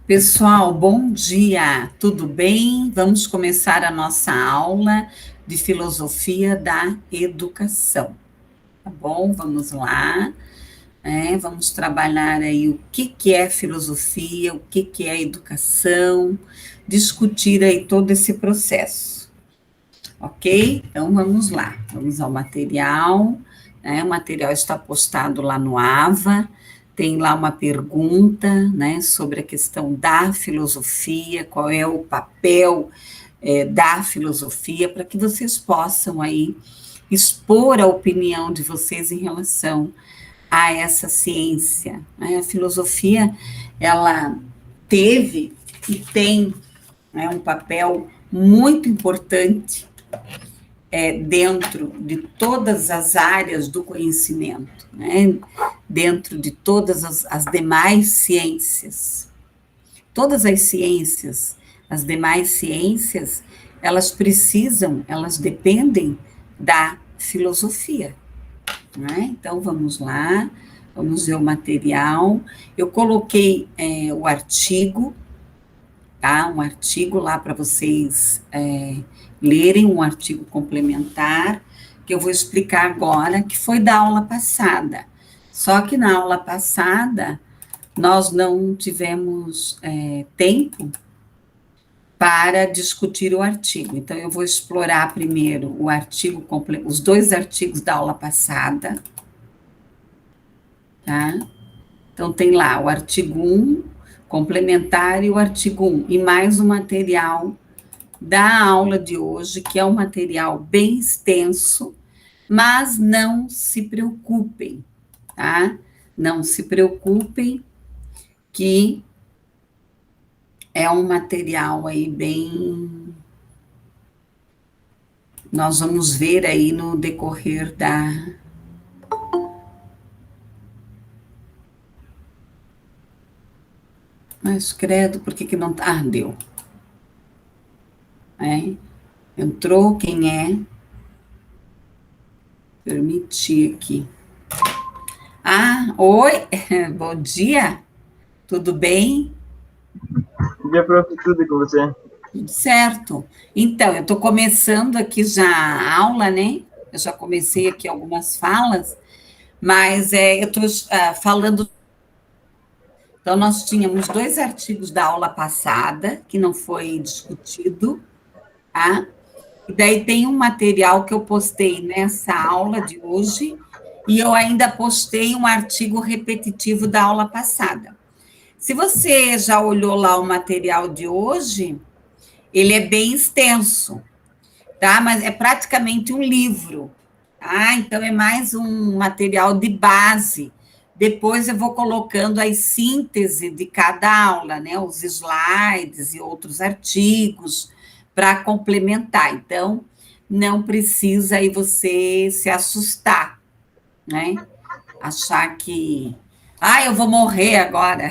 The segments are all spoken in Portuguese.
Pessoal, bom dia, tudo bem? Vamos começar a nossa aula de filosofia da educação, tá bom? Vamos lá, vamos trabalhar aí o que é filosofia, o que é educação, discutir aí todo esse processo, ok? Então vamos lá, vamos ao material, né? O material está postado lá no AVA. Tem lá uma pergunta, né, sobre a questão da filosofia, qual é o papel da filosofia, para que vocês possam aí expor a opinião de vocês em relação a essa ciência, né? A filosofia, ela teve e tem, né, um papel muito importante dentro de todas as áreas do conhecimento, né? Dentro de todas as demais ciências. Todas as ciências, as demais ciências, elas precisam, elas dependem da filosofia, né? Então, vamos lá, vamos ver o material. Eu coloquei o artigo, tá? Um artigo lá para vocês lerem, um artigo complementar, que eu vou explicar agora, que foi da aula passada. Só que na aula passada, nós não tivemos tempo para discutir o artigo. Então, eu vou explorar primeiro o artigo, os dois artigos da aula passada, tá? Então, tem lá o artigo 1, complementar, e o artigo 1, e mais o material da aula de hoje, que é um material bem extenso, mas não se preocupem, tá? Não se preocupem que é um material aí bem... Nós vamos ver aí no decorrer da... Mas, credo, por que não... Ah, deu. Entrou, quem é? Permitir aqui. Ah, oi, bom dia, tudo bem? Bom dia, prof, tudo com você? Tudo certo. Então, eu estou começando aqui já a aula, né? Eu já comecei aqui algumas falas, mas eu estou falando. Então, nós tínhamos dois artigos da aula passada, que não foi discutido, tá? E daí tem um material que eu postei nessa aula de hoje, e eu ainda postei um artigo repetitivo da aula passada. Se você já olhou lá o material de hoje, ele é bem extenso, tá? Mas é praticamente um livro, tá? Então é mais um material de base. Depois eu vou colocando as síntese de cada aula, né? Os slides e outros artigos para complementar. Então, não precisa aí você se assustar, né? Achar que, eu vou morrer agora.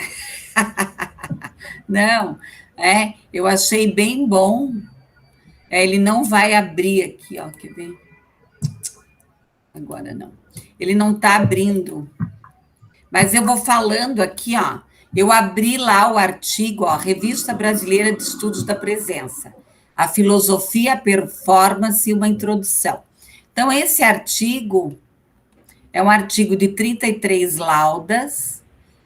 Não, eu achei bem bom. Ele não vai abrir aqui, ó, quer ver? Agora não. Ele não está abrindo. Mas eu vou falando aqui, ó. Eu abri lá o artigo, ó, Revista Brasileira de Estudos da Presença. A Filosofia, a Performance e uma Introdução. Então, esse artigo é um artigo de 33 laudas,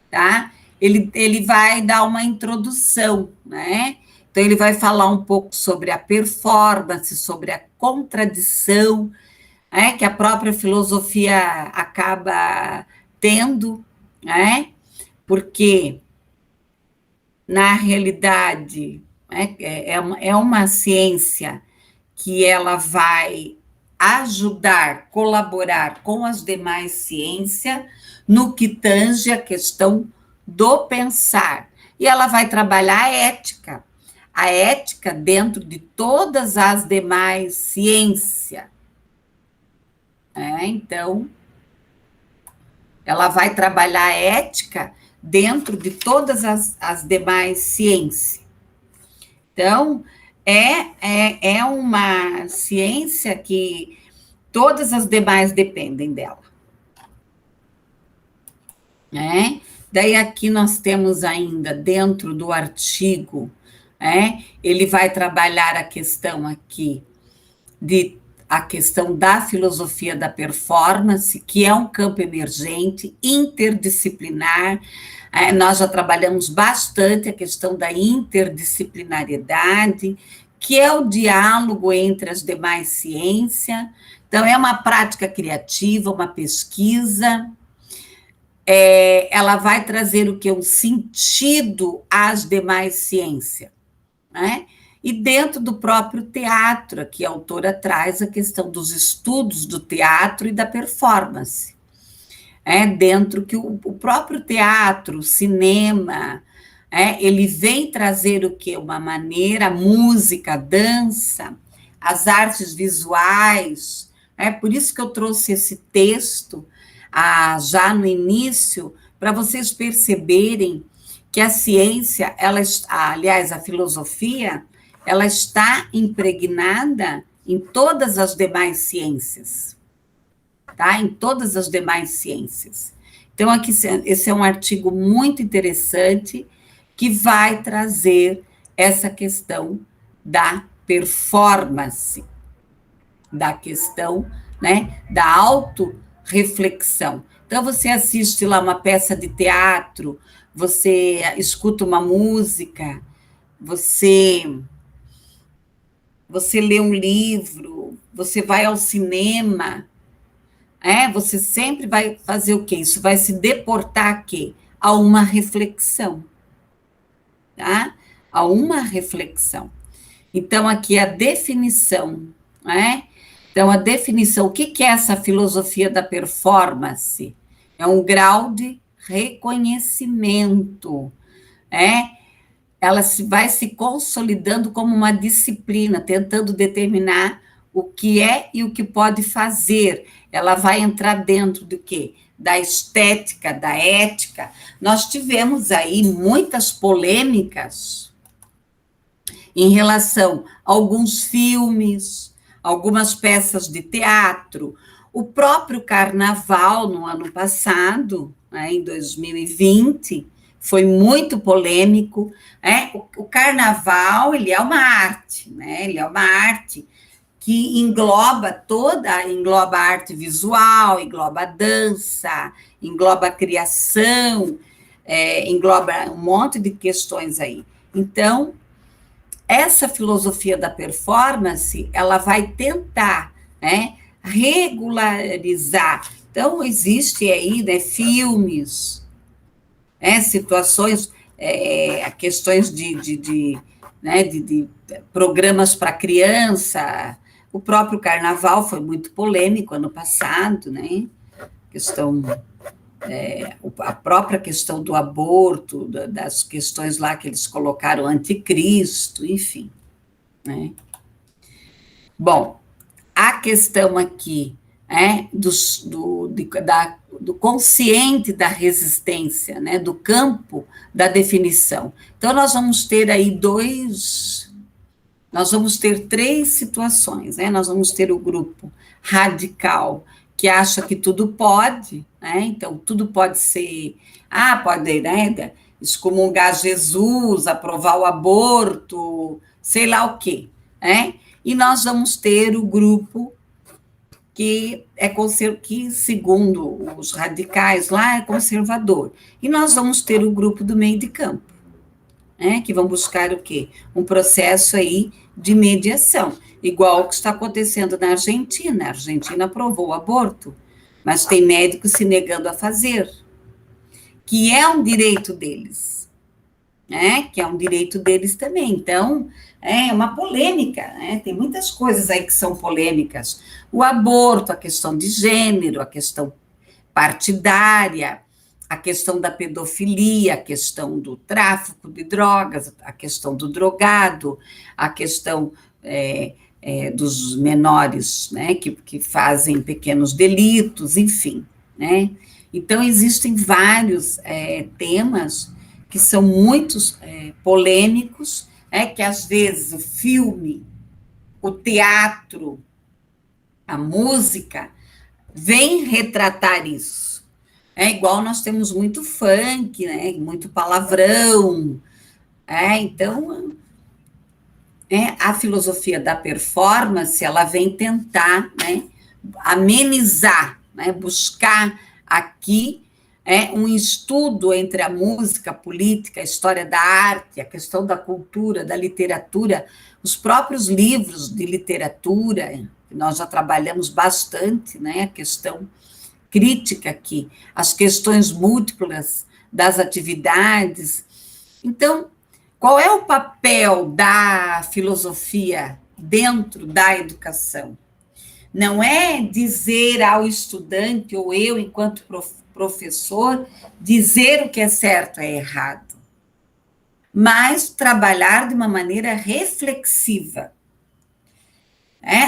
tá? Ele vai dar uma introdução, né? Então, ele vai falar um pouco sobre a performance, sobre a contradição, que a própria filosofia acaba tendo, né? Porque, na realidade, é uma ciência que ela vai ajudar, colaborar com as demais ciências no que tange a questão do pensar. E ela vai trabalhar a ética dentro de todas as demais ciências. Então, ela vai trabalhar a ética dentro de todas as demais ciências. Então, é uma ciência que todas as demais dependem dela. Daí aqui nós temos ainda, dentro do artigo, ele vai trabalhar a questão aqui a questão da filosofia da performance, que é um campo emergente, interdisciplinar. Nós já trabalhamos bastante a questão da interdisciplinariedade, que é o diálogo entre as demais ciências. Então, é uma prática criativa, uma pesquisa. Ela vai trazer o que? Um sentido às demais ciências, né? E dentro do próprio teatro, aqui a autora traz a questão dos estudos do teatro e da performance. Dentro que o próprio teatro, o cinema, ele vem trazer o quê? Uma maneira, a música, a dança, as artes visuais. Por isso que eu trouxe esse texto já no início, para vocês perceberem que a ciência, aliás, a filosofia, ela está impregnada em todas as demais ciências, tá? Em todas as demais ciências. Então, aqui, esse é um artigo muito interessante que vai trazer essa questão da performance, da questão, né, da autorreflexão. Então, você assiste lá uma peça de teatro, você escuta uma música, você lê um livro, você vai ao cinema, você sempre vai fazer o quê? Isso vai se deportar a quê? A uma reflexão, tá? A uma reflexão. Então, aqui a definição, Então, a definição, o que é essa filosofia da performance? É um grau de reconhecimento, ela vai se consolidando como uma disciplina, tentando determinar o que é e o que pode fazer. Ela vai entrar dentro do quê? Da estética, da ética. Nós tivemos aí muitas polêmicas em relação a alguns filmes, algumas peças de teatro, o próprio carnaval no ano passado, em 2020, foi muito polêmico. O carnaval, ele é uma arte, Ele é uma arte que engloba engloba a arte visual, engloba a dança, engloba a criação, engloba um monte de questões aí. Então, essa filosofia da performance, ela vai tentar, regularizar. Então, existe aí, filmes, situações, questões de programas para criança. O próprio carnaval foi muito polêmico ano passado, a própria questão do aborto, das questões lá que eles colocaram anticristo, enfim. Bom, a questão aqui do consciente da resistência, do campo da definição. Então, nós vamos ter aí nós vamos ter três situações, Nós vamos ter o grupo radical, que acha que tudo pode, Então, tudo pode ser, pode, excomungar Jesus, aprovar o aborto, sei lá o quê, E nós vamos ter o grupo que segundo os radicais lá, é conservador. E nós vamos ter o grupo do meio de campo, que vão buscar o quê? Um processo aí de mediação, igual o que está acontecendo na Argentina. A Argentina aprovou o aborto, mas tem médicos se negando a fazer, que é um direito deles, que é um direito deles também. Então, é uma polêmica, tem muitas coisas aí que são polêmicas. O aborto, a questão de gênero, a questão partidária, a questão da pedofilia, a questão do tráfico de drogas, a questão do drogado, a questão dos menores, que fazem pequenos delitos, enfim, Então, existem vários temas que são muito polêmicos, que às vezes o filme, o teatro, a música, vem retratar isso. É igual nós temos muito funk, né? Muito palavrão. Então, a filosofia da performance, ela vem tentar, né, amenizar, né, buscar aqui um estudo entre a música, a política, a história da arte, a questão da cultura, da literatura, os próprios livros de literatura, nós já trabalhamos bastante, né, a questão crítica aqui, as questões múltiplas das atividades. Então, qual é o papel da filosofia dentro da educação? Não é dizer ao estudante, ou eu, enquanto professor, dizer o que é certo é errado, mas trabalhar de uma maneira reflexiva.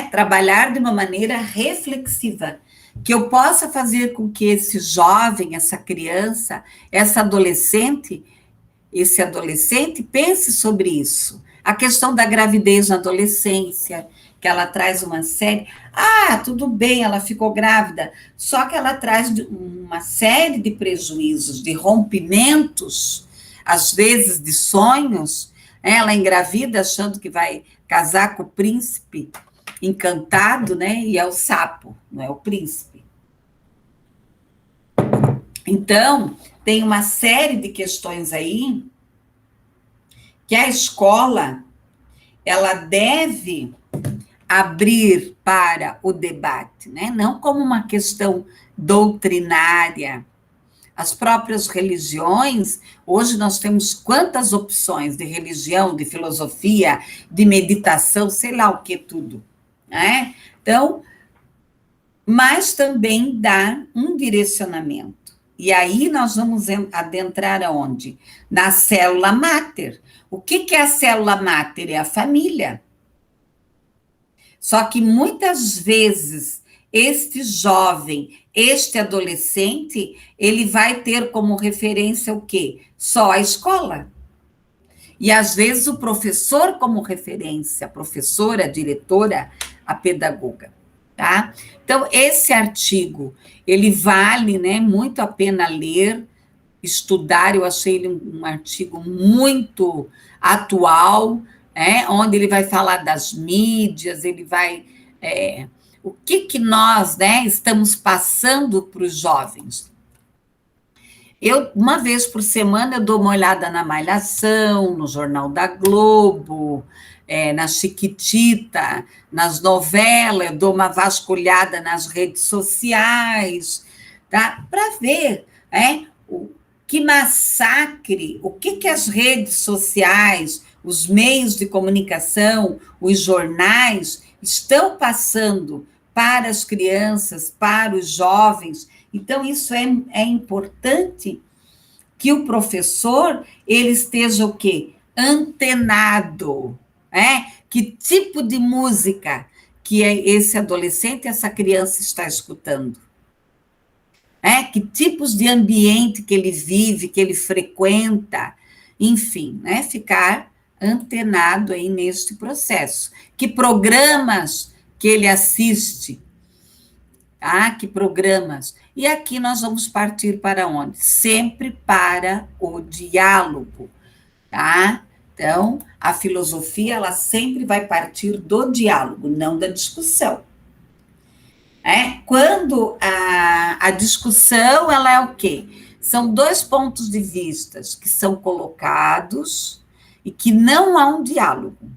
Trabalhar de uma maneira reflexiva, que eu possa fazer com que esse jovem, essa criança, esse adolescente pense sobre isso. A questão da gravidez na adolescência, que ela traz uma série... tudo bem, ela ficou grávida, só que ela traz uma série de prejuízos, de rompimentos, às vezes de sonhos. Ela engravida achando que vai casar com o príncipe encantado, né? E é o sapo, não é o príncipe. Então, tem uma série de questões aí que a escola, ela deve abrir para o debate, né? Não como uma questão doutrinária. As próprias religiões, hoje nós temos quantas opções de religião, de filosofia, de meditação, sei lá o que tudo, né? Então, mas também dá um direcionamento. E aí nós vamos adentrar aonde? Na célula máter. O que é a célula máter? É a família. Só que muitas vezes este jovem, este adolescente, ele vai ter como referência o quê? Só a escola. E às vezes o professor como referência, a professora, a diretora, a pedagoga. Tá? Então, esse artigo, ele vale, né, muito a pena ler, estudar. Eu achei ele um artigo muito atual, onde ele vai falar das mídias, ele vai... o que nós, né, estamos passando para os jovens. Uma vez por semana, eu dou uma olhada na Malhação, no Jornal da Globo, na Chiquitita, nas novelas, eu dou uma vasculhada nas redes sociais, tá? Para ver que massacre, o que as redes sociais, os meios de comunicação, os jornais estão passando para as crianças, para os jovens. Então, isso é importante que o professor ele esteja o quê? Antenado. Que tipo de música que esse adolescente, essa criança está escutando? Que tipos de ambiente que ele vive, que ele frequenta? Enfim, ficar antenado aí neste processo. Que programas que ele assiste? Que programas? E aqui nós vamos partir para onde? Sempre para o diálogo, tá? Então, a filosofia, ela sempre vai partir do diálogo, não da discussão. Quando a discussão, ela é o quê? São dois pontos de vista que são colocados e que não há um diálogo.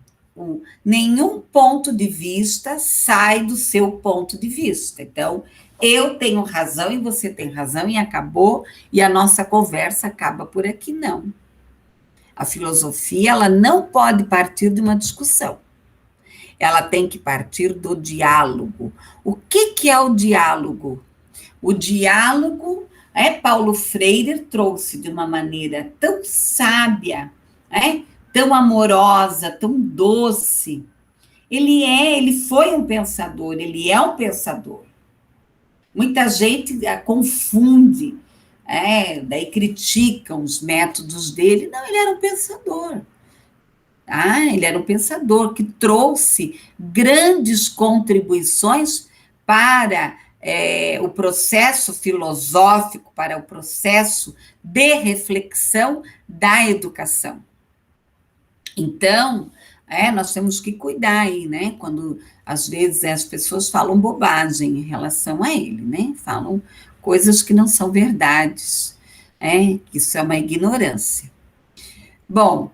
Nenhum ponto de vista sai do seu ponto de vista. Então, eu tenho razão e você tem razão e acabou, e a nossa conversa acaba por aqui, não. A filosofia, ela não pode partir de uma discussão. Ela tem que partir do diálogo. O que é o diálogo? O diálogo, Paulo Freire trouxe de uma maneira tão sábia, tão amorosa, tão doce. Ele foi um pensador, ele é um pensador. Muita gente confunde, daí criticam os métodos dele. Não, ele era um pensador. Ele era um pensador que trouxe grandes contribuições para o processo filosófico, para o processo de reflexão da educação. Então, nós temos que cuidar aí, né? Quando, às vezes, as pessoas falam bobagem em relação a ele, né? Falam coisas que não são verdades, que isso é uma ignorância. Bom,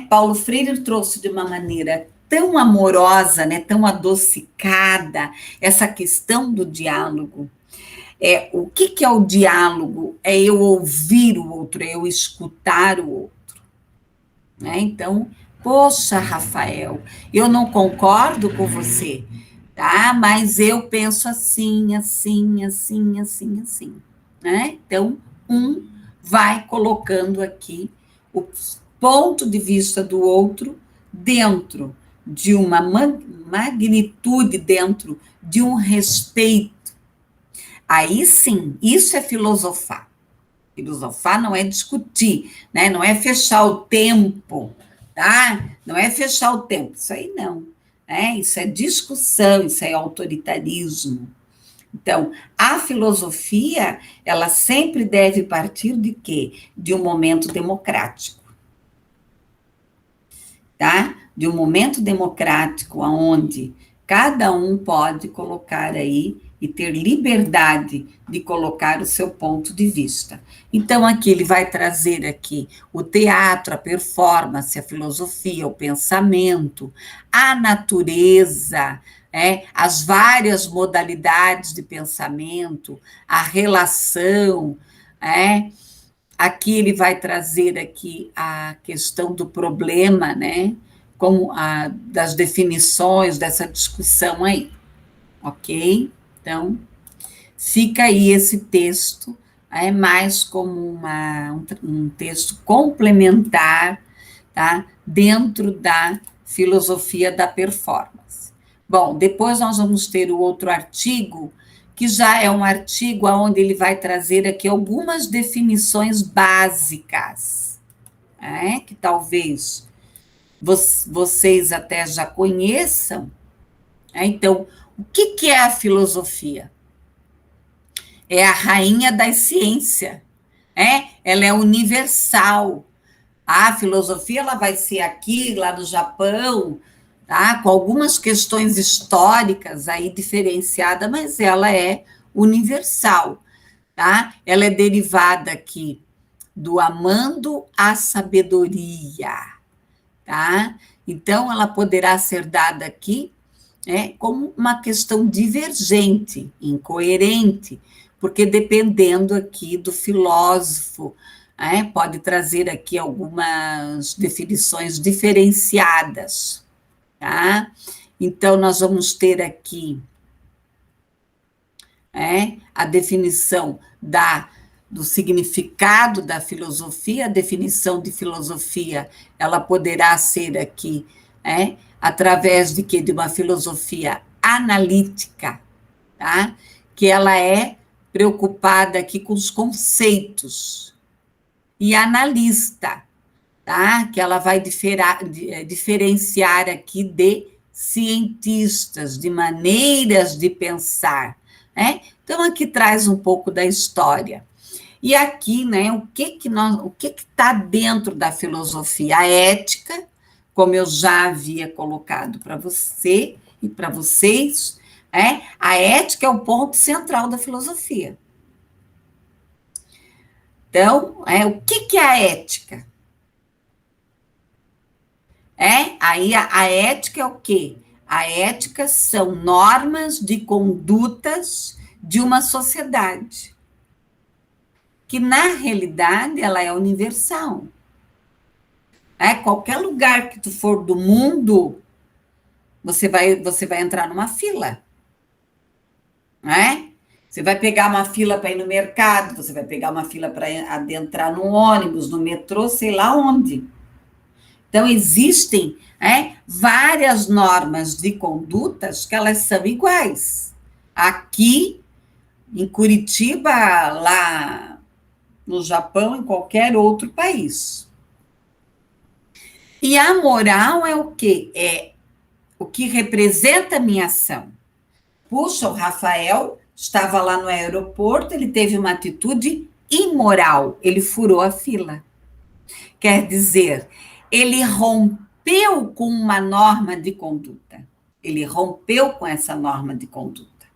Paulo Freire trouxe de uma maneira tão amorosa, né, tão adocicada, essa questão do diálogo. O que é o diálogo? É eu ouvir o outro, é eu escutar o outro. Então, poxa, Rafael, eu não concordo com você, tá? Mas eu penso assim, assim, assim, assim, assim. Então, vai colocando aqui o ponto de vista do outro dentro de uma magnitude, dentro de um respeito. Aí sim, isso é filosofar. Filosofar não é discutir, né? Não é fechar o tempo, tá? Não é fechar o tempo, isso aí não. Isso é discussão, isso é autoritarismo. Então, a filosofia, ela sempre deve partir de quê? De um momento democrático, tá? De um momento democrático onde cada um pode colocar aí e ter liberdade de colocar o seu ponto de vista. Então, aqui ele vai trazer aqui o teatro, a performance, a filosofia, o pensamento, a natureza, as várias modalidades de pensamento, a relação, Aqui ele vai trazer aqui a questão do problema, né? Como das definições dessa discussão aí, ok? Então, fica aí esse texto, mais como um texto complementar, tá? Dentro da filosofia da performance. Bom, depois nós vamos ter o outro artigo, que já é um artigo onde ele vai trazer aqui algumas definições básicas, que talvez vocês até já conheçam. Então, o que é a filosofia? É a rainha das ciências, ela é universal. A filosofia ela vai ser aqui, lá no Japão, tá? Com algumas questões históricas aí diferenciadas, mas ela é universal, tá? Ela é derivada aqui do amando a sabedoria, tá? Então, ela poderá ser dada aqui como uma questão divergente, incoerente, porque dependendo aqui do filósofo, pode trazer aqui algumas definições diferenciadas, tá? Então, nós vamos ter aqui a definição do significado da filosofia. A definição de filosofia, ela poderá ser aqui, através de quê? De uma filosofia analítica, tá? Que ela é preocupada aqui com os conceitos, e analista, tá? Que ela vai diferenciar aqui de cientistas, de maneiras de pensar, Então, aqui traz um pouco da história. E aqui, o que está dentro da filosofia? A ética, como eu já havia colocado para você e para vocês, a ética é o ponto central da filosofia. Então, o que é a ética? Aí a ética é o quê? A ética são normas de condutas de uma sociedade, que na realidade ela é universal. Qualquer lugar que tu for do mundo, você vai entrar numa fila, Você vai pegar uma fila para ir no mercado, você vai pegar uma fila para adentrar no ônibus, no metrô, sei lá onde. Então, existem várias normas de condutas que elas são iguais. Aqui, em Curitiba, lá no Japão, em qualquer outro país. E a moral é o quê? É o que representa a minha ação. Puxa, o Rafael estava lá no aeroporto, ele teve uma atitude imoral, ele furou a fila. Quer dizer, ele rompeu com uma norma de conduta. Ele rompeu com essa norma de conduta,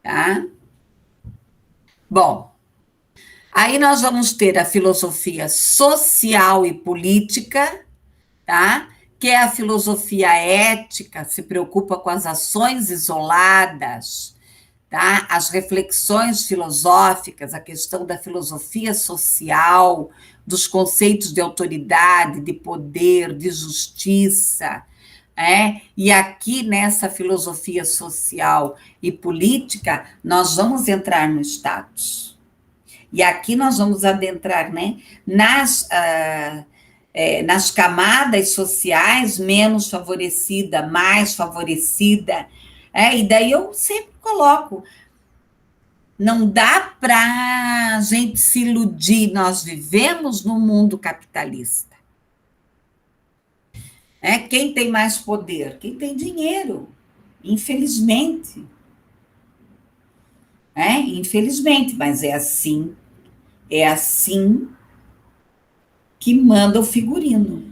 tá? Bom, aí nós vamos ter a filosofia social e política, tá? Que é a filosofia ética, se preocupa com as ações isoladas, tá? As reflexões filosóficas, a questão da filosofia social, dos conceitos de autoridade, de poder, de justiça, e aqui nessa filosofia social e política, nós vamos entrar no status. E aqui nós vamos adentrar, né, nas camadas sociais menos favorecida, mais favorecida, e daí eu sempre coloco, não dá para a gente se iludir, nós vivemos num mundo capitalista. Quem tem mais poder? Quem tem dinheiro, infelizmente. Infelizmente, mas é assim que manda o figurino.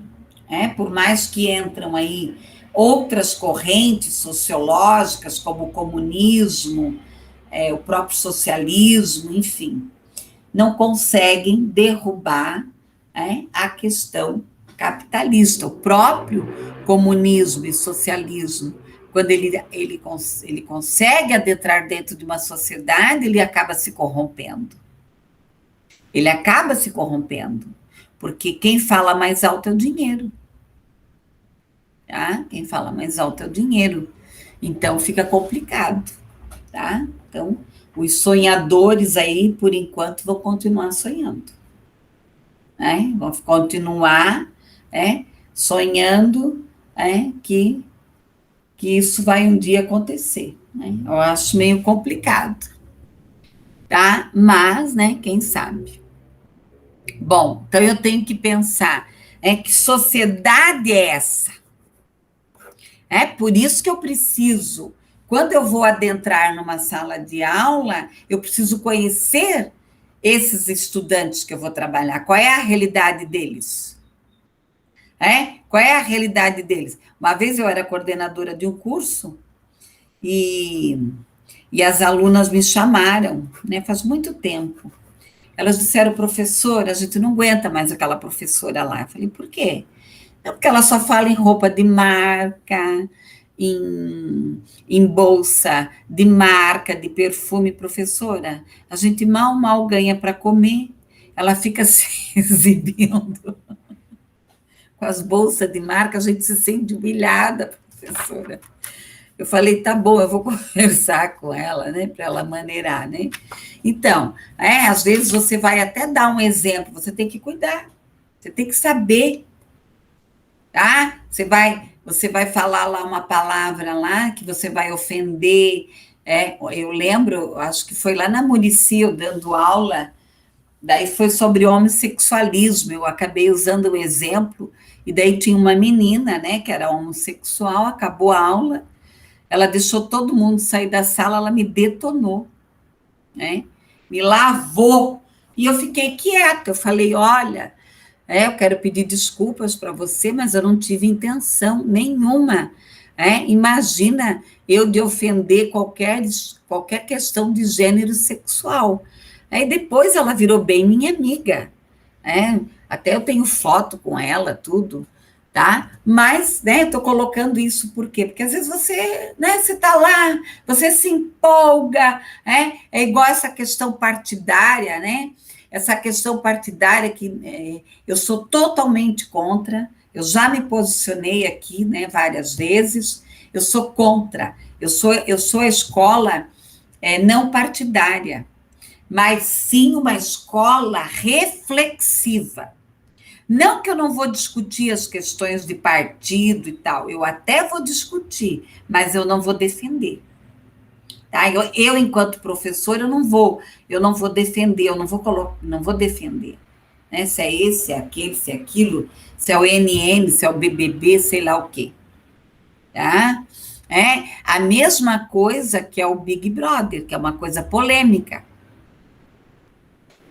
Por mais que entram aí outras correntes sociológicas, como o comunismo, o próprio socialismo, enfim, não conseguem derrubar a questão capitalista. O próprio comunismo e socialismo, quando ele consegue adentrar dentro de uma sociedade, ele acaba se corrompendo. Ele acaba se corrompendo, porque quem fala mais alto é o dinheiro. Tá? Quem fala mais alto é o dinheiro. Então, fica complicado. Tá? Então, os sonhadores aí, por enquanto, vão continuar sonhando. Vão continuar sonhando que isso vai um dia acontecer. Eu acho meio complicado. Tá? Mas, quem sabe? Bom, então eu tenho que pensar, que sociedade é essa? Por isso que eu preciso, quando eu vou adentrar numa sala de aula, eu preciso conhecer esses estudantes que eu vou trabalhar, qual é a realidade deles? Qual é a realidade deles? Uma vez eu era coordenadora de um curso e as alunas me chamaram, faz muito tempo. Elas disseram, professora, a gente não aguenta mais aquela professora lá. Eu falei, por quê? Não, porque ela só fala em roupa de marca, em bolsa de marca, de perfume. Professora, a gente mal ganha para comer. Ela fica se exibindo com as bolsas de marca, a gente se sente humilhada, professora. Eu falei, tá bom, eu vou conversar com ela, para ela maneirar, Então, às vezes você vai até dar um exemplo, você tem que cuidar, você tem que saber, tá? Você vai falar lá uma palavra lá que você vai ofender, eu lembro, acho que foi lá na Muricy, eu dando aula, daí foi sobre homossexualismo, eu acabei usando o exemplo, e daí tinha uma menina, que era homossexual, acabou a aula, ela deixou todo mundo sair da sala, ela me detonou, me lavou, e eu fiquei quieta, eu falei, olha, eu quero pedir desculpas para você, mas eu não tive intenção nenhuma, imagina eu de ofender qualquer questão de gênero sexual, aí depois ela virou bem minha amiga, até eu tenho foto com ela, tudo, tá? Mas, estou colocando isso por quê? Porque às vezes você, você está lá, você se empolga, é igual essa questão partidária, Essa questão partidária que eu sou totalmente contra, eu já me posicionei aqui, várias vezes, eu sou contra, eu sou a escola não partidária, mas sim uma escola reflexiva. Não que eu não vou discutir as questões de partido e tal, eu até vou discutir, mas eu não vou defender. Tá? Eu enquanto professora, eu não vou defender, eu não vou defender. Se é esse, se é aquele, se é aquilo, se é o NN, se é o BBB, sei lá o quê. Tá? É a mesma coisa que é o Big Brother, que é uma coisa polêmica,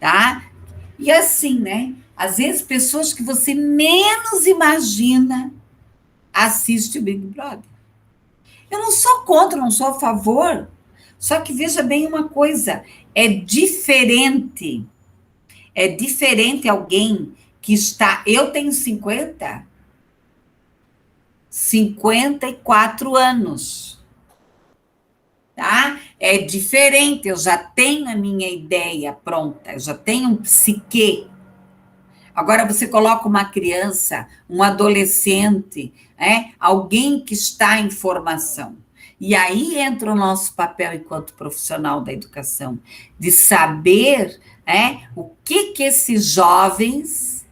tá? E assim, né? Às vezes pessoas que você menos imagina assistem o Big Brother. Eu não sou contra, não sou a favor. Só que veja bem uma coisa, é diferente. É diferente alguém que está. Eu tenho 54 anos, tá? É diferente, eu já tenho a minha ideia pronta, eu já tenho um psique. Agora você coloca uma criança, um adolescente, alguém que está em formação. E aí entra o nosso papel enquanto profissional da educação, de saber o que esses jovens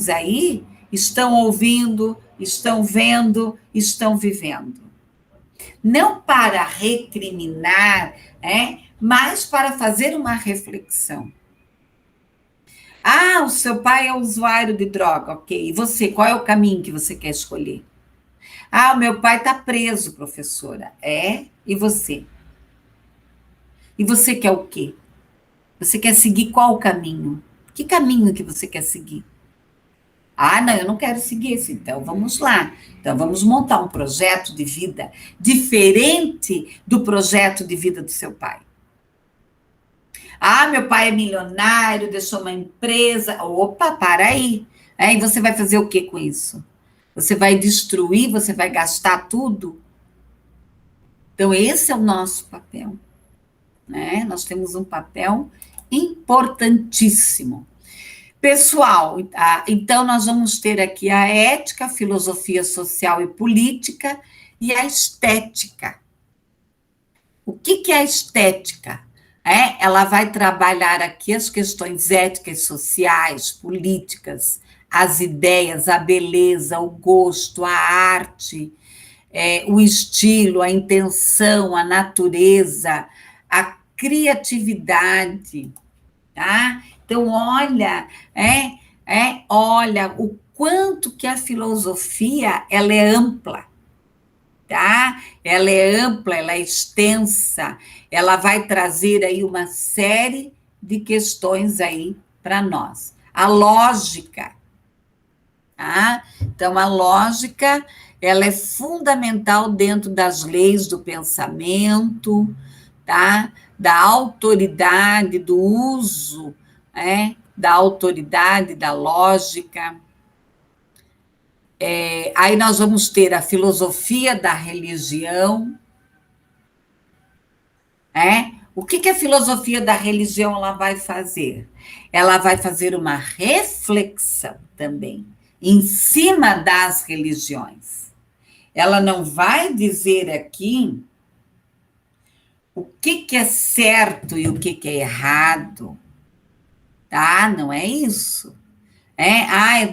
aí estão ouvindo, estão vendo, estão vivendo. Não para recriminar, mas para fazer uma reflexão. Ah, o seu pai é usuário de droga, ok. E você, qual é o caminho que você quer escolher? Ah, o meu pai está preso, professora. É? E você? E você quer o quê? Você quer seguir qual caminho? Que caminho que você quer seguir? Ah, não, eu não quero seguir esse. Então, vamos lá. Então, vamos montar um projeto de vida diferente do projeto de vida do seu pai. Ah, meu pai é milionário, deixou uma empresa. Opa, para aí. E você vai fazer o que com isso? Você vai destruir, você vai gastar tudo? Então, esse é o nosso papel. Né? Nós temos um papel importantíssimo. Pessoal, então nós vamos ter aqui a ética, a filosofia social e política e a estética. O que é a estética? Ela vai trabalhar aqui as questões éticas, sociais, políticas, as ideias, a beleza, o gosto, a arte, o estilo, a intenção, a natureza, a criatividade, tá? Então, olha o quanto que a filosofia ela é ampla, tá? Ela é ampla, ela é extensa, ela vai trazer aí uma série de questões aí para nós. A lógica, tá? Então, a lógica, ela é fundamental dentro das leis do pensamento, tá? Da autoridade, do uso, da autoridade, da lógica. Aí nós vamos ter a filosofia da religião. O que a filosofia da religião ela vai fazer? Ela vai fazer uma reflexão também em cima das religiões. Ela não vai dizer aqui o que é certo e o que é errado, tá? Não é isso.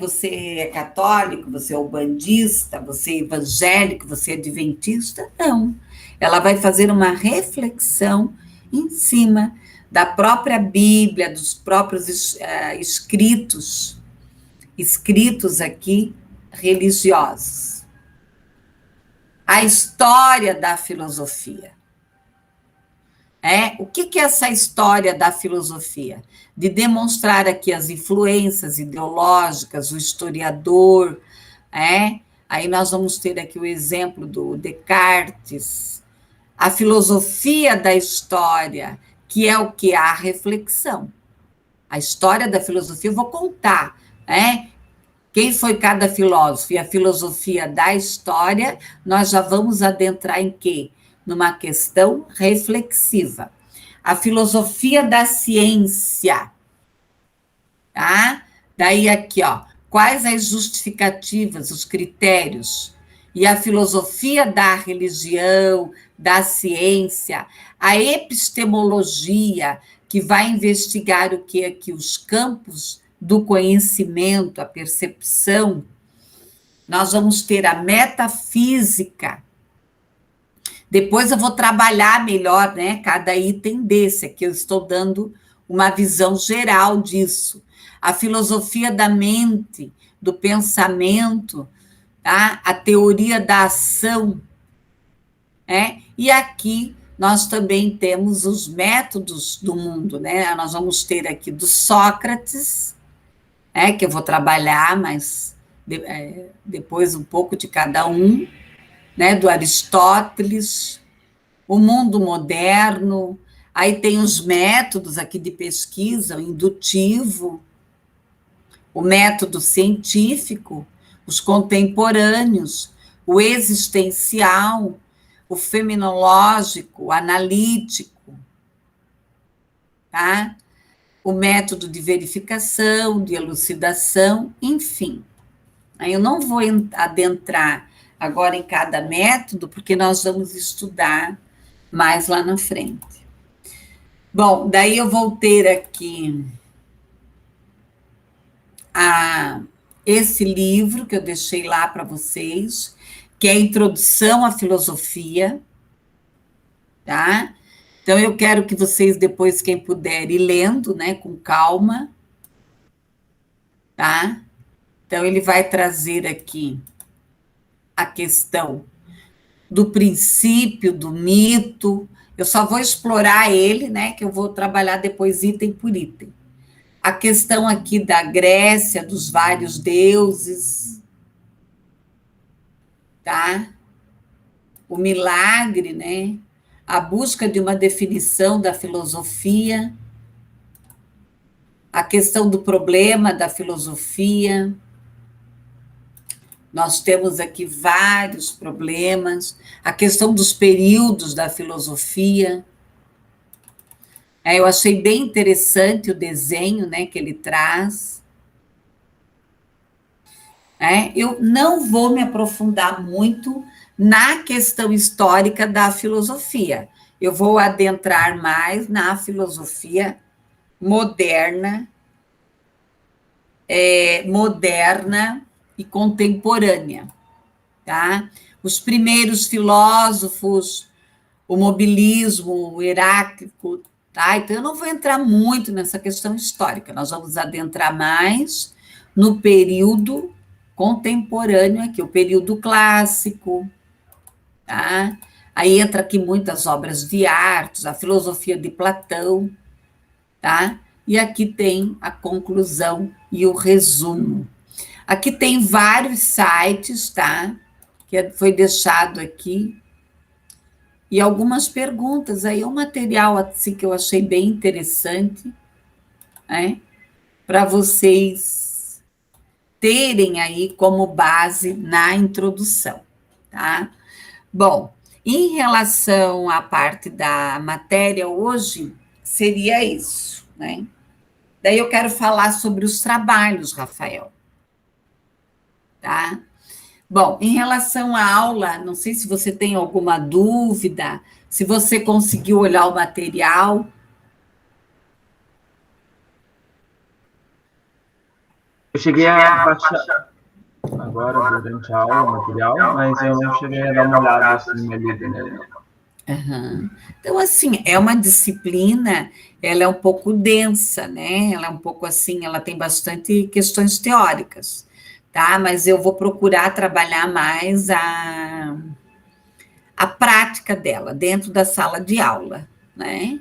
Você é católico, você é ubandista, você é evangélico, você é adventista? Não. Ela vai fazer uma reflexão em cima da própria Bíblia, dos próprios escritos aqui religiosos. A história da filosofia. O que é essa história da filosofia? De demonstrar aqui as influências ideológicas, o historiador, Aí nós vamos ter aqui o exemplo do Descartes, a filosofia da história, que é o que? A reflexão. A história da filosofia, eu vou contar, quem foi cada filósofo? E a filosofia da história, nós já vamos adentrar em quê? Numa questão reflexiva. A filosofia da ciência, tá? Daí aqui, quais as justificativas, os critérios? E a filosofia da religião, da ciência, a epistemologia, que vai investigar o que aqui? Os campos do conhecimento, a percepção. Nós vamos ter a metafísica. Depois eu vou trabalhar melhor, cada item desse. Aqui eu estou dando uma visão geral disso. A filosofia da mente, do pensamento, tá? A teoria da ação, né? E aqui nós também temos os métodos do mundo, né? Nós vamos ter aqui do Sócrates, que eu vou trabalhar, mas depois um pouco de cada um, né? Do Aristóteles, o mundo moderno, aí tem os métodos aqui de pesquisa, o indutivo, o método científico, os contemporâneos, o existencial, o fenomenológico, o analítico, tá? O método de verificação, de elucidação, enfim. Eu não vou adentrar agora em cada método, porque nós vamos estudar mais lá na frente. Bom, daí eu vou ter aqui esse livro que eu deixei lá para vocês, que é a Introdução à Filosofia, tá? Então, eu quero que vocês, depois, quem puder, ir lendo, né, com calma, tá? Então, ele vai trazer aqui a questão do princípio, do mito. Eu só vou explorar ele, né, que eu vou trabalhar depois item por item. A questão aqui da Grécia, dos vários deuses, tá? O milagre, né? A busca de uma definição da filosofia, a questão do problema da filosofia. Nós temos aqui vários problemas, a questão dos períodos da filosofia. Eu achei bem interessante o desenho, né, que ele traz. Eu não vou me aprofundar muito na questão histórica da filosofia. Eu vou adentrar mais na filosofia moderna, moderna e contemporânea, tá? Os primeiros filósofos, o mobilismo, o Heráclito, tá? Então, eu não vou entrar muito nessa questão histórica, nós vamos adentrar mais no período contemporâneo aqui, o período clássico, tá? Aí entra aqui muitas obras de arte, a filosofia de Platão, tá? E aqui tem a conclusão e o resumo. Aqui tem vários sites, tá? Que foi deixado aqui. E algumas perguntas. Aí é um material assim, que eu achei bem interessante, né? Para vocês terem aí como base na introdução, tá? Bom, em relação à parte da matéria hoje, seria isso, né? Daí eu quero falar sobre os trabalhos, Rafael, tá? Bom, em relação à aula, não sei se você tem alguma dúvida, se você conseguiu olhar o material. Eu cheguei a baixar agora, durante a aula, o material, mas eu não cheguei a dar uma olhada assim, uma lida nele, não. Uhum. Então, assim, é uma disciplina, ela é um pouco densa, né? Ela é um pouco assim, ela tem bastante questões teóricas, tá? Mas eu vou procurar trabalhar mais a prática dela dentro da sala de aula, né?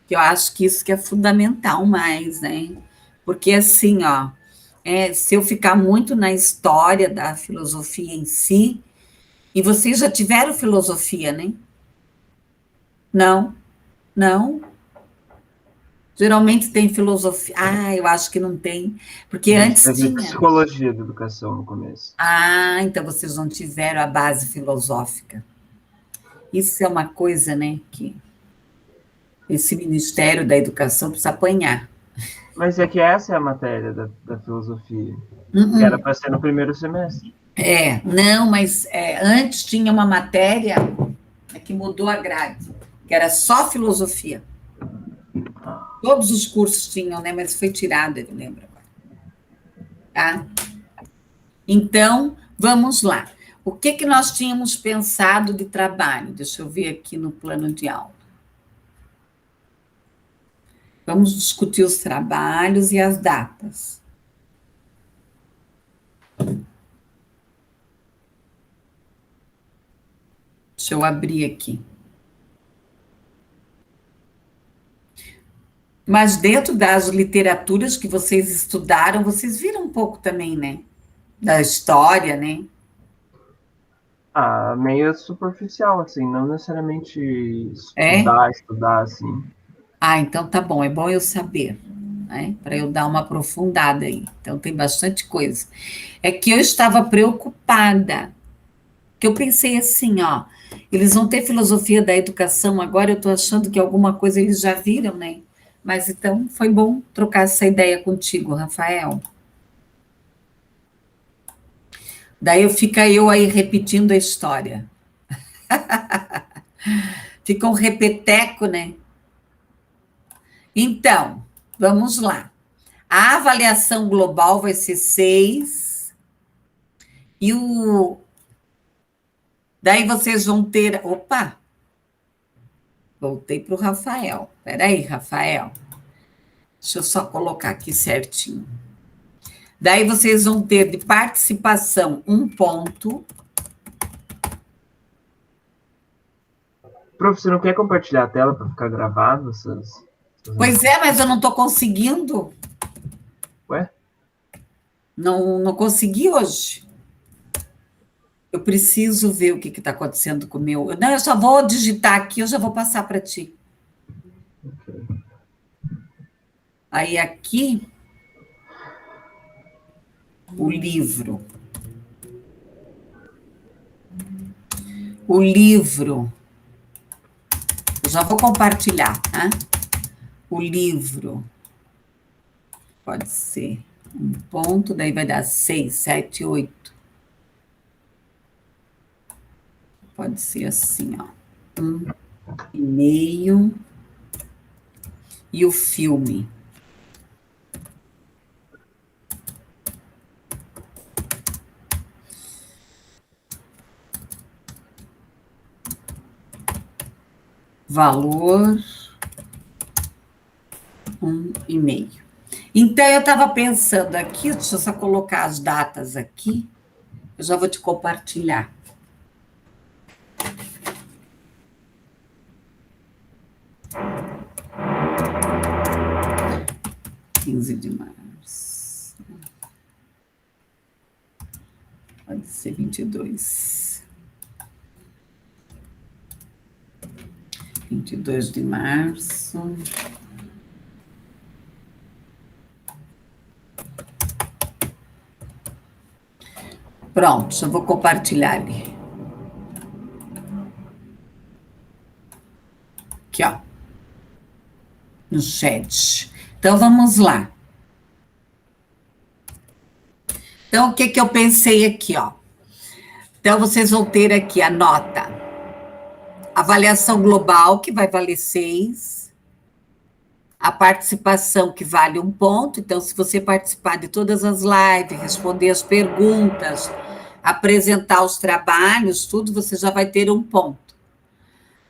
Que eu acho que isso que é fundamental mais, né? Porque assim, ó, se eu ficar muito na história da filosofia em si, e vocês já tiveram filosofia, né? Não, não. Geralmente tem filosofia. Ah, eu acho que não tem, porque A gente antes teve tinha. psicologia da educação no começo. Ah, então vocês não tiveram a base filosófica. Isso é uma coisa, né, que esse Ministério da Educação precisa apanhar. Mas é que essa é a matéria da filosofia, que era Uh-uh. para ser no primeiro semestre. Não, mas antes tinha uma matéria que mudou a grade, que era só filosofia. Todos os cursos tinham, né? Mas foi tirado, eu lembro agora. Tá? Então, vamos lá. O que, que nós tínhamos pensado de trabalho? Deixa eu ver aqui no plano de aula. Vamos discutir os trabalhos e as datas. Deixa eu abrir aqui. Mas dentro das literaturas que vocês estudaram, vocês viram um pouco também, né? Da história, né? Ah, meio superficial, assim, não necessariamente É? estudar, assim. Ah, então tá bom, é bom eu saber, né? Para eu dar uma aprofundada aí. Então tem bastante coisa. É que eu estava preocupada, que eu pensei assim, ó, eles vão ter filosofia da educação, agora eu estou achando que alguma coisa eles já viram, né? Mas então foi bom trocar essa ideia contigo, Rafael. Daí fica eu aí repetindo a história. Fica um repeteco, né? Então, vamos lá. A avaliação global vai ser 6. E o. Daí vocês vão ter. Opa! Voltei para o Rafael. Peraí, Rafael. Deixa eu só colocar aqui certinho. Daí vocês vão ter de participação 1 ponto. Prof, você não quer compartilhar a tela para ficar gravado? Pois é, mas eu não estou conseguindo. Ué? Não consegui hoje. Eu preciso ver o que está acontecendo com o meu. Não, eu só vou digitar aqui, eu já vou passar para ti. Okay. Aí aqui, o livro. O livro. Eu já vou compartilhar, tá? O livro. Pode ser 1 ponto, daí vai dar 6, 7, 8. Pode ser assim, ó. 1,5. E o filme. Valor 1,5. Então, eu estava pensando aqui, deixa eu só colocar as datas aqui, eu já vou te compartilhar. (15 de março). Pode ser 22. 22 de março. Pronto, já vou compartilhar ali. Aqui, ó. No chat. Então, vamos lá. Então, o que que eu pensei aqui, ó? Então, vocês vão ter aqui a nota. Avaliação global, que vai valer 6. A participação, que vale 1 ponto. Então, se você participar de todas as lives, responder as perguntas, apresentar os trabalhos, tudo, você já vai ter 1 ponto.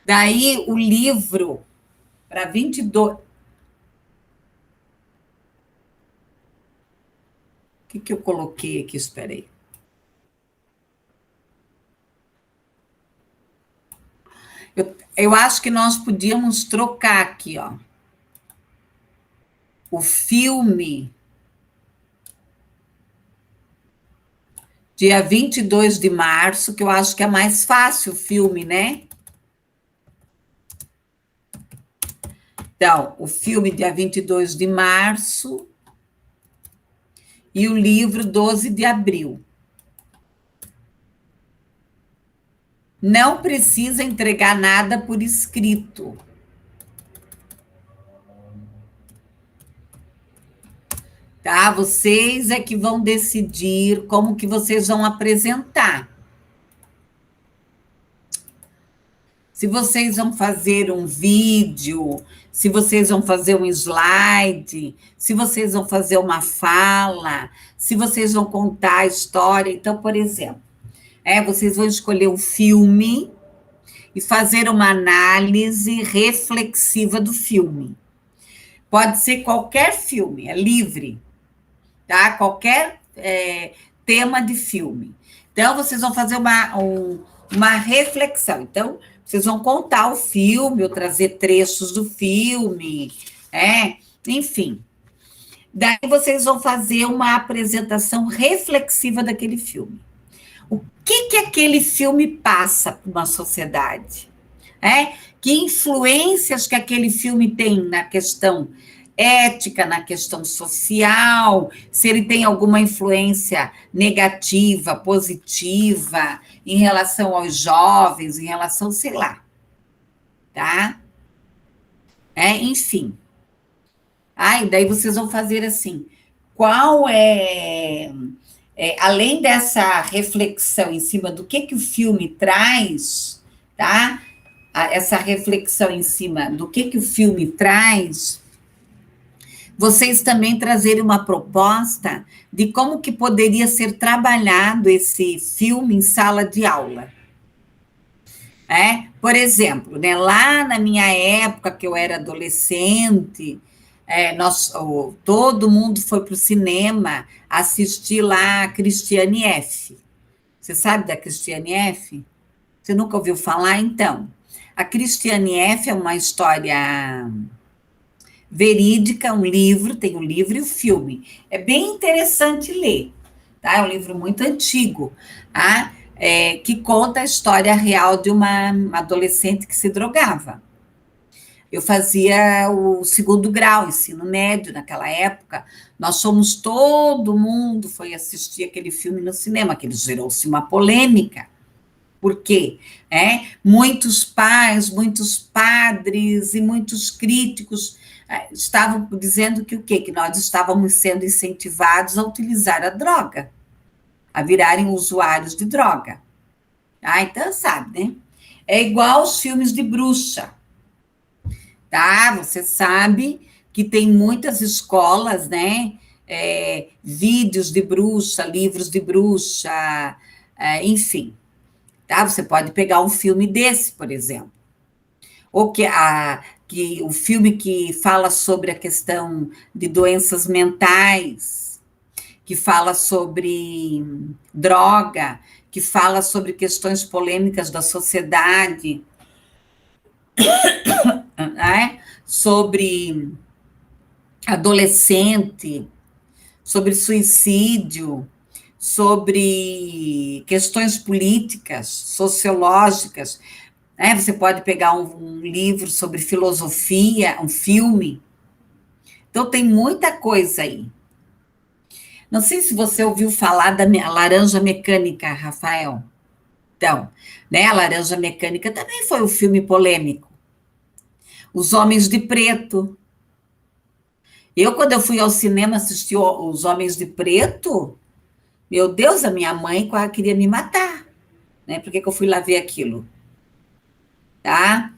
Daí, o livro, para 22... O que eu coloquei aqui? Espera aí. Eu acho que nós podíamos trocar aqui, ó. O filme, dia 22 de março, que eu acho que é mais fácil o filme, né? Então, o filme, dia 22 de março, e o livro, 12 de abril. Não precisa entregar nada por escrito. Tá? Vocês é que vão decidir como que vocês vão apresentar. Se vocês vão fazer um vídeo, se vocês vão fazer um slide, se vocês vão fazer uma fala, se vocês vão contar a história. Então, por exemplo, vocês vão escolher um filme e fazer uma análise reflexiva do filme. Pode ser qualquer filme, é livre, tá? Qualquer tema de filme. Então, vocês vão fazer uma reflexão. Então, vocês vão contar o filme, ou trazer trechos do filme, enfim. Daí vocês vão fazer uma apresentação reflexiva daquele filme. O que aquele filme passa para uma sociedade? Que influências que aquele filme tem na questão ética, na questão social, se ele tem alguma influência negativa, positiva, em relação aos jovens, em relação, sei lá, tá? Enfim. E daí vocês vão fazer assim, qual além dessa reflexão em cima do que o filme traz, tá? Essa reflexão em cima do que o filme traz, vocês também trazerem uma proposta de como que poderia ser trabalhado esse filme em sala de aula. Por exemplo, né, lá na minha época, que eu era adolescente, todo mundo foi para o cinema assistir lá a Christiane F. Você sabe da Christiane F? Você nunca ouviu falar? Então, a Christiane F. é uma história verídica, um livro, tem o livro e o filme. É bem interessante ler, tá? É um livro muito antigo, tá? Que conta a história real de uma adolescente que se drogava. Eu fazia o segundo grau, ensino médio, naquela época. Todo mundo foi assistir aquele filme no cinema, que gerou-se uma polêmica. Por quê? Muitos pais, muitos padres e muitos críticos estavam dizendo que o quê? Que nós estávamos sendo incentivados a utilizar a droga, a virarem usuários de droga. Então, sabe, né? É igual aos filmes de bruxa. Tá? Você sabe que tem muitas escolas, né? Vídeos de bruxa, livros de bruxa, enfim. Tá? Você pode pegar um filme desse, por exemplo. Ou que o filme que fala sobre a questão de doenças mentais, que fala sobre droga, que fala sobre questões polêmicas da sociedade, sobre adolescente, sobre suicídio, sobre questões políticas, sociológicas. Você pode pegar um livro sobre filosofia, um filme. Então, tem muita coisa aí. Não sei se você ouviu falar da Laranja Mecânica, Rafael. Então, né, a Laranja Mecânica também foi um filme polêmico. Os Homens de Preto. Quando eu fui ao cinema assistir Os Homens de Preto, meu Deus, a minha mãe quase queria me matar. Né? Por que eu fui lá ver aquilo? Tá?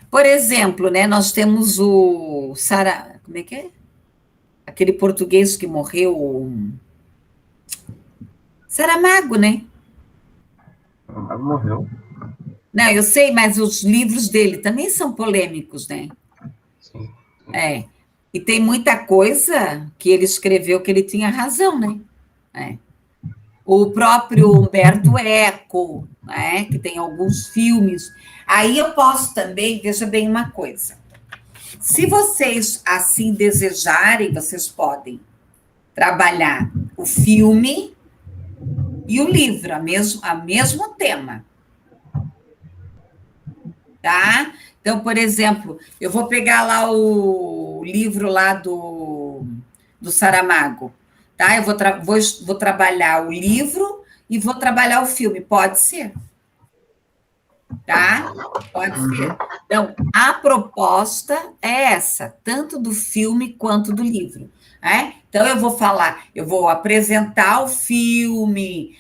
Por exemplo, né, nós temos o como é que é? Aquele português que morreu, Saramago, né? Saramago morreu. Não, eu sei, mas os livros dele também são polêmicos, né? Sim. E tem muita coisa que ele escreveu que ele tinha razão, né? O próprio Humberto Eco, né? Que tem alguns filmes. Aí eu posso também, veja bem uma coisa. Se vocês assim desejarem, vocês podem trabalhar o filme e o livro, ao mesmo tema. Tá? Então, por exemplo, eu vou pegar lá o livro lá do Saramago, tá? Eu vou trabalhar o livro e vou trabalhar o filme, pode ser? Tá? Pode ser. Então, a proposta é essa, tanto do filme quanto do livro. Então, eu vou apresentar o filme,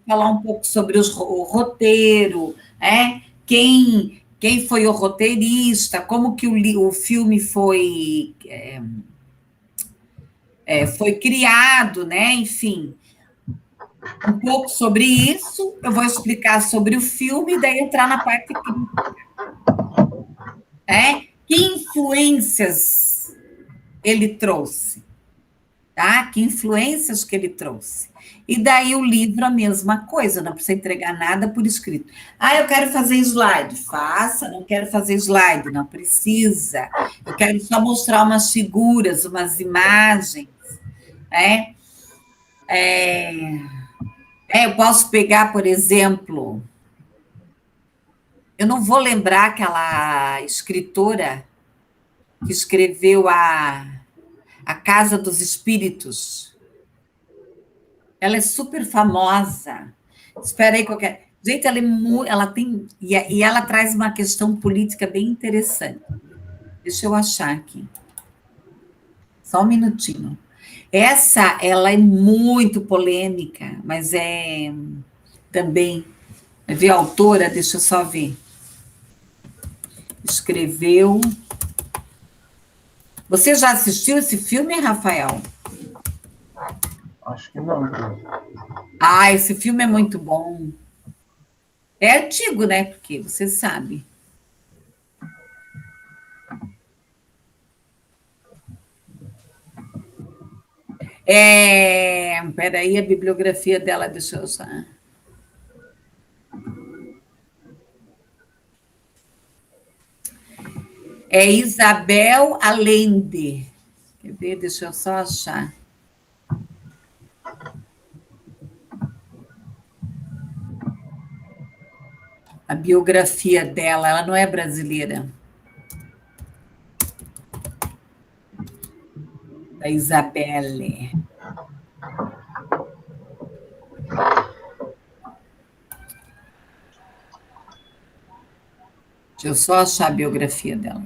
falar um pouco sobre o roteiro, quem foi o roteirista, como que o filme foi criado, né? Enfim, um pouco sobre isso, eu vou explicar sobre o filme e daí entrar na parte crítica. Que influências ele trouxe? tá? Que influências que ele trouxe. E daí o livro, a mesma coisa, não precisa entregar nada por escrito. Ah, eu quero fazer slide. Faça, não quero fazer slide, não precisa. Eu quero só mostrar umas figuras, umas imagens, né? Eu posso pegar, por exemplo, eu não vou lembrar aquela escritora que escreveu a Casa dos Espíritos. Ela é super famosa. Espera aí, qualquer. Gente, ela tem. E ela traz uma questão política bem interessante. Deixa eu achar aqui. Só um minutinho. Ela é muito polêmica, mas é também. Ver a autora, deixa eu só ver. Escreveu. Você já assistiu esse filme, Rafael? Acho que não. Ah, esse filme é muito bom. É antigo, né? Porque você sabe. Peraí, a bibliografia dela, deixa eu usar. É Isabel Allende. Quer ver? Deixa eu só achar. A biografia dela, ela não é brasileira. Da Isabelle. Deixa eu só achar a biografia dela.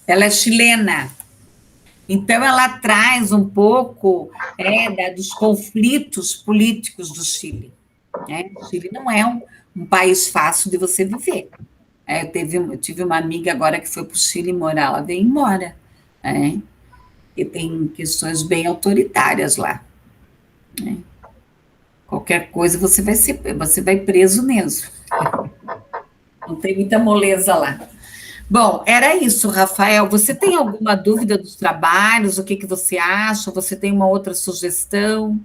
Ela é chilena. Então, ela traz um pouco dos conflitos políticos do Chile. Né? O Chile não é um país fácil de você viver. Eu tive uma amiga agora que foi para o Chile morar, ela veio embora. Né? E tem questões bem autoritárias lá. Né? Qualquer coisa você vai preso mesmo. Não tem muita moleza lá. Bom, era isso, Rafael. Você tem alguma dúvida dos trabalhos? O que você acha? Você tem uma outra sugestão?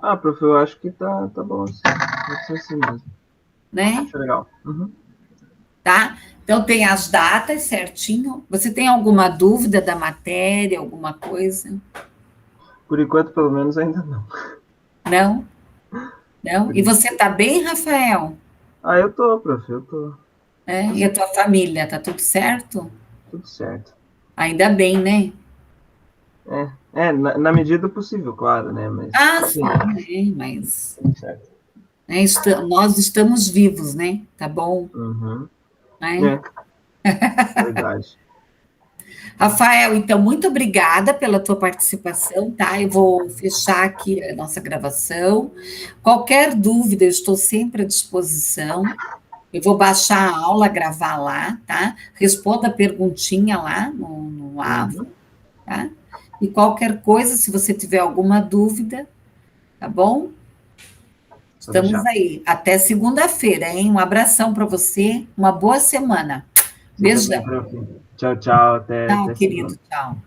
Ah, prof, eu acho que tá bom assim. Pode ser assim mesmo. Né? Acho legal. Uhum. Tá? Então, tem as datas certinho. Você tem alguma dúvida da matéria, alguma coisa? Por enquanto, pelo menos, ainda não. Não? Não? E você está bem, Rafael? Ah, eu tô, prof, eu tô. E a tua família, tá tudo certo? Tudo certo. Ainda bem, né? Na medida do possível, claro, né? Mas, sim, mas tudo certo. Nós estamos vivos, né? Tá bom? Uhum. Né? Verdade. Rafael, então, muito obrigada pela tua participação, tá? Eu vou fechar aqui a nossa gravação. Qualquer dúvida, eu estou sempre à disposição. Eu vou baixar a aula, gravar lá, tá? Responda a perguntinha lá no AVO, tá? E qualquer coisa, se você tiver alguma dúvida, tá bom? Estamos aí. Até segunda-feira, hein? Um abração para você, uma boa semana. Beijão. Tchau, tchau. Até Tchau, querido. segunda. Tchau.